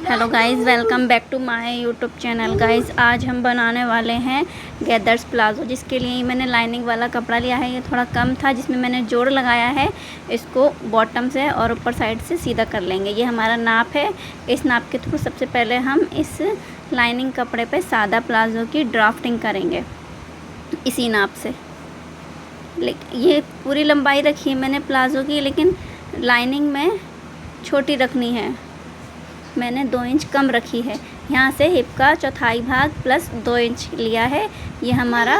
Hello guys, welcome back to my YouTube channel. Guys, आज हम बनाने वाले हैं गैदर्स प्लाज़ो, जिसके लिए मैंने लाइनिंग वाला कपड़ा लिया है। ये थोड़ा कम था, जिसमें मैंने जोड़ लगाया है। इसको बॉटम से और ऊपर साइड से सीधा कर लेंगे। ये हमारा नाप है। इस नाप के थ्रू सबसे पहले हम इस लाइनिंग कपड़े पे सादा प्लाज़ो की ड्राफ्टिंग करेंगे इसी नाप से। लेकिन ये पूरी लंबाई रखी है मैंने प्लाज़ो की, लेकिन लाइनिंग में छोटी रखनी है। मैंने 2 इंच कम रखी है। यहाँ से हिप का चौथाई भाग प्लस 2 इंच लिया है। ये हमारा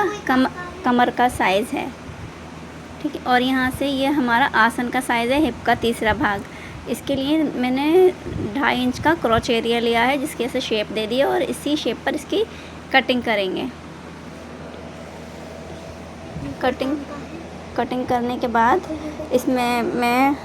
कमर का साइज़ है, ठीक है। और यहाँ से ये हमारा आसन का साइज़ है, हिप का तीसरा भाग। इसके लिए मैंने 2.5 इंच का क्रॉच एरिया लिया है, जिसके से शेप दे दिया और इसी शेप पर इसकी कटिंग करेंगे। कटिंग करने के बाद इसमें मैं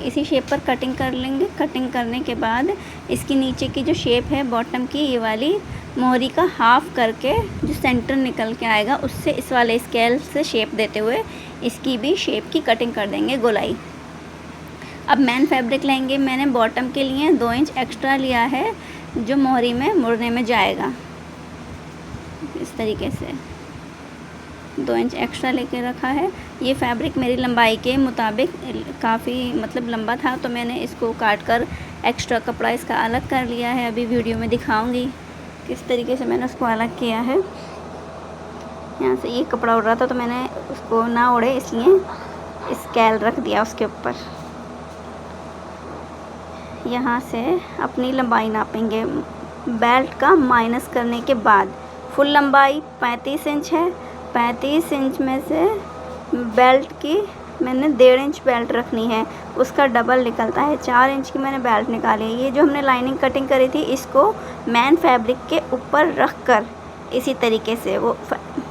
इसी शेप पर कटिंग कर लेंगे। कटिंग करने के बाद इसकी नीचे की जो शेप है बॉटम की, ये वाली मोहरी का हाफ करके जो सेंटर निकल के आएगा, उससे इस वाले स्केल से शेप देते हुए इसकी भी शेप की कटिंग कर देंगे, गोलाई। अब मेन फैब्रिक लेंगे। मैंने बॉटम के लिए 2 इंच एक्स्ट्रा लिया है, जो मोहरी में मुड़ने में जाएगा। इस तरीके से 2 इंच एक्स्ट्रा लेके रखा है। ये फैब्रिक मेरी लंबाई के मुताबिक काफ़ी लंबा था, तो मैंने इसको काट कर एक्स्ट्रा कपड़ा इसका अलग कर लिया है। अभी वीडियो में दिखाऊंगी किस तरीके से मैंने उसको अलग किया है। यहाँ से ये कपड़ा उड़ रहा था, तो मैंने उसको ना उड़े इसलिए स्केल रख दिया उसके ऊपर। यहाँ से अपनी लंबाई नापेंगे। बेल्ट का माइनस करने के बाद फुल लंबाई 35 इंच है। 35 इंच में से बेल्ट की मैंने 1.5 इंच बेल्ट रखनी है, उसका डबल निकलता है। 4 इंच की मैंने बेल्ट निकाली है। ये जो हमने लाइनिंग कटिंग करी थी, इसको मैन फैब्रिक के ऊपर रख कर इसी तरीके से वो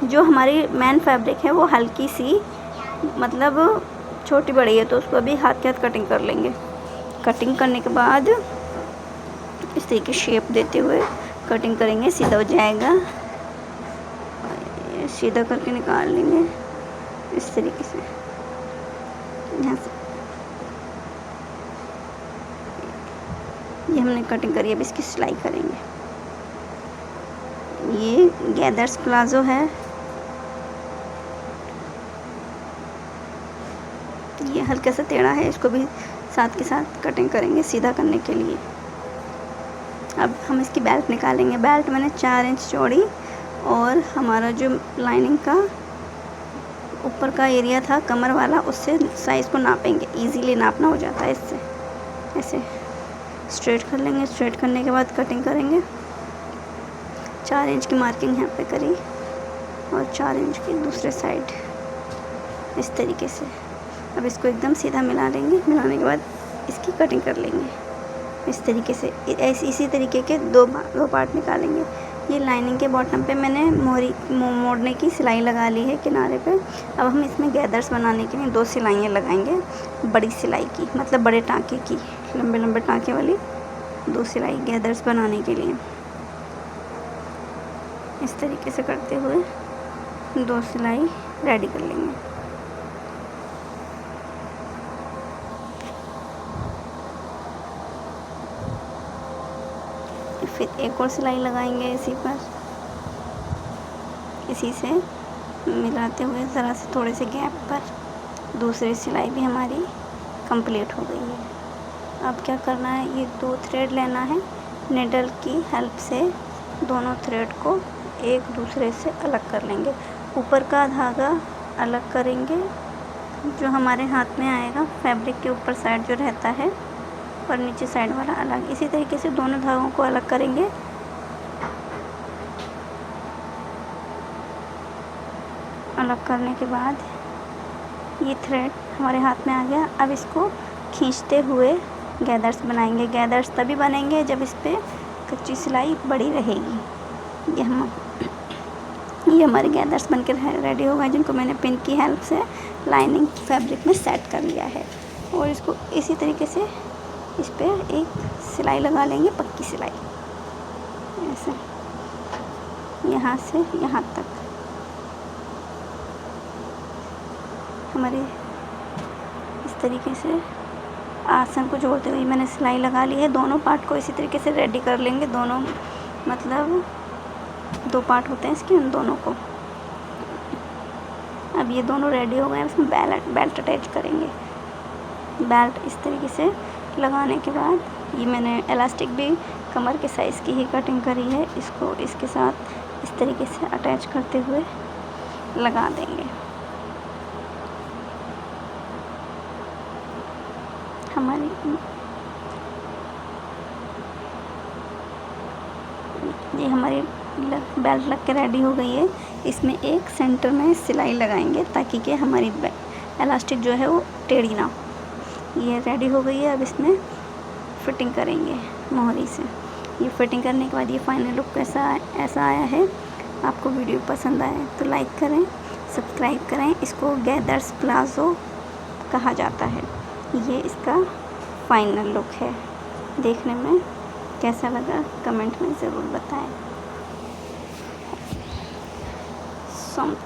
जो हमारी मैन फैब्रिक है वो हल्की सी छोटी बड़ी है, तो उसको भी हाथ के हाथ कटिंग कर लेंगे। कटिंग करने के बाद इस तरीके शेप देते हुए कटिंग करेंगे, सीधा हो जाएगा। सीधा करके निकाल लेंगे इस तरीके से। यहाँ से ये हमने कटिंग करी, अब इसकी सिलाई करेंगे। ये गैदर्स प्लाज़ो है। ये हल्का सा टेढ़ा है, इसको भी साथ के साथ कटिंग करेंगे सीधा करने के लिए। अब हम इसकी बेल्ट निकालेंगे। बेल्ट मैंने 4 इंच चौड़ी, और हमारा जो लाइनिंग का ऊपर का एरिया था कमर वाला, उससे साइज़ को नापेंगे। इजीली नापना हो जाता है इससे। ऐसे स्ट्रेट कर लेंगे। स्ट्रेट करने के बाद कटिंग करेंगे। 4 इंच की मार्किंग यहाँ पे करी और 4 इंच की दूसरे साइड, इस तरीके से। अब इसको एकदम सीधा मिला लेंगे। मिलाने के बाद इसकी कटिंग कर लेंगे इस तरीके से। इसी तरीके के दो पार्ट निकालेंगे। ये लाइनिंग के बॉटम पे मैंने मोड़ने की सिलाई लगा ली है किनारे पे। अब हम इसमें गैदर्स बनाने के लिए 2 सिलाइयाँ लगाएंगे, बड़ी सिलाई की, बड़े टाँके की, लंबे लंबे टाँके वाली 2 सिलाई गैदर्स बनाने के लिए। इस तरीके से करते हुए 2 सिलाई रेडी कर लेंगे। फिर एक और सिलाई लगाएंगे इसी पर। इसी से मिलाते हुए ज़रा से थोड़े से गैप पर दूसरी सिलाई भी हमारी कंप्लीट हो गई है। अब क्या करना है, ये 2 थ्रेड लेना है। निडल की हेल्प से दोनों थ्रेड को एक दूसरे से अलग कर लेंगे। ऊपर का धागा अलग करेंगे, जो हमारे हाथ में आएगा फैब्रिक के ऊपर साइड जो रहता है, और नीचे साइड वाला अलग। इसी तरीके से दोनों धागों को अलग करेंगे। अलग करने के बाद ये थ्रेड हमारे हाथ में आ गया। अब इसको खींचते हुए गैदर्स बनाएंगे। गैदर्स तभी बनेंगे जब इस पर कच्ची सिलाई बड़ी रहेगी। ये हमारे गैदर्स बनकर रेडी हो गए, जिनको मैंने पिन की हेल्प से लाइनिंग फैब्रिक में सेट कर लिया है। और इसको इसी तरीके से इस पर एक सिलाई लगा लेंगे, पक्की सिलाई, ऐसे यहाँ से यहाँ तक। हमारे इस तरीके से आसन को जोड़ते हुए मैंने सिलाई लगा ली है। दोनों पार्ट को इसी तरीके से रेडी कर लेंगे। दोनों मतलब 2 पार्ट होते हैं इसके, उन दोनों को। अब ये दोनों रेडी हो गए हैं। इसमें बेल्ट अटैच करेंगे। बेल्ट इस तरीके से लगाने के बाद ये मैंने इलास्टिक भी कमर के साइज़ की ही कटिंग करी है। इसको इसके साथ इस तरीके से अटैच करते हुए लगा देंगे। हमारी ये हमारी बेल्ट लग के रेडी हो गई है। इसमें एक सेंटर में सिलाई लगाएंगे ताकि कि हमारी इलास्टिक जो है वो टेढ़ी ना हो। ये रेडी हो गई है। अब इसमें फिटिंग करेंगे मोहरी से। ये फिटिंग करने के बाद ये फाइनल लुक ऐसा आया है। आपको वीडियो पसंद आए तो लाइक करें, सब्सक्राइब करें। इसको गैदर्स प्लाज़ो कहा जाता है। ये इसका फाइनल लुक है। देखने में कैसा लगा कमेंट में ज़रूर बताएं।